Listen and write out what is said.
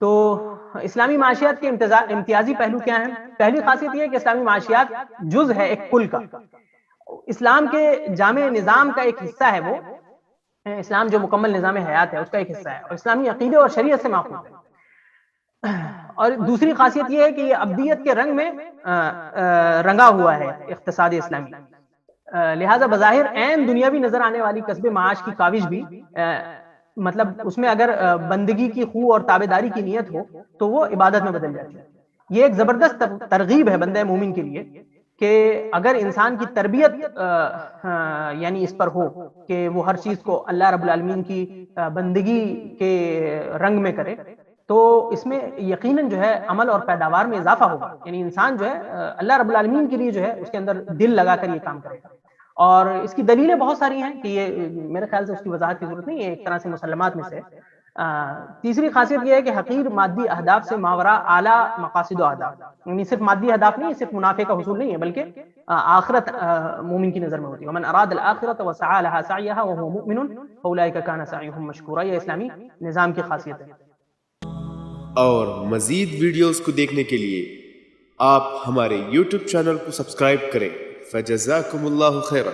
تو اسلامی معاشیات کے امتیازی پہلو کیا ہیں؟ پہلی خاصیت یہ ہے کہ اسلامی معاشیات جز ہے ایک کل کا، اسلام کے جامع نظام کا ایک حصہ ہے، وہ اسلام جو مکمل نظام حیات ہے اس کا ایک حصہ ہے، اور اسلامی عقیدے اور شریعت سے ماخوذ ہے۔ اور دوسری خاصیت یہ ہے کہ یہ ابدیت کے رنگ میں رنگا ہوا ہے اقتصاد اسلامی، لہذا بظاہر عین دنیاوی نظر آنے والی کسب معاش کی کاوش بھی مطلب اس میں اگر بندگی کی خو اور تابعداری کی نیت ہو تو وہ عبادت میں بدل جاتی ہے۔ یہ ایک زبردست ترغیب ہے بندہ مومن کے لیے کہ اگر انسان کی تربیت یعنی اس پر ہو کہ وہ ہر چیز کو اللہ رب العالمین کی بندگی کے رنگ میں کرے، تو اس میں یقیناً جو ہے عمل اور پیداوار میں اضافہ ہوگا، یعنی انسان جو ہے اللہ رب العالمین کے لیے جو ہے اس کے اندر دل لگا کر یہ کام کرے گا۔ اور اس کی دلیلیں بہت ساری ہیں کہ یہ میرے خیال سے اس کی وضاحت کی ضرورت نہیں ہے، ایک طرح سے مسلمات میں سے۔ تیسری خاصیت یہ ہے کہ حقیر مادی اہداف سے ماوراء اعلیٰ مقاصد و اہداف، یعنی صرف مادی اہداف نہیں، صرف منافع کا حصول نہیں ہے، بلکہ آخرت مومن کی نظر میں ہوتی ہے۔ ومن اراد الآخرۃ وسعى لها سعيها وهو مؤمن فاولئک کان سعيهم مشکورا، یہ اسلامی نظام کی خاصیت ہے۔ اور مزید ویڈیوز کو دیکھنے کے لیے آپ ہمارے YouTube چینل کو سبسکرائب کریں۔ فجزاکم اللہ خیرا۔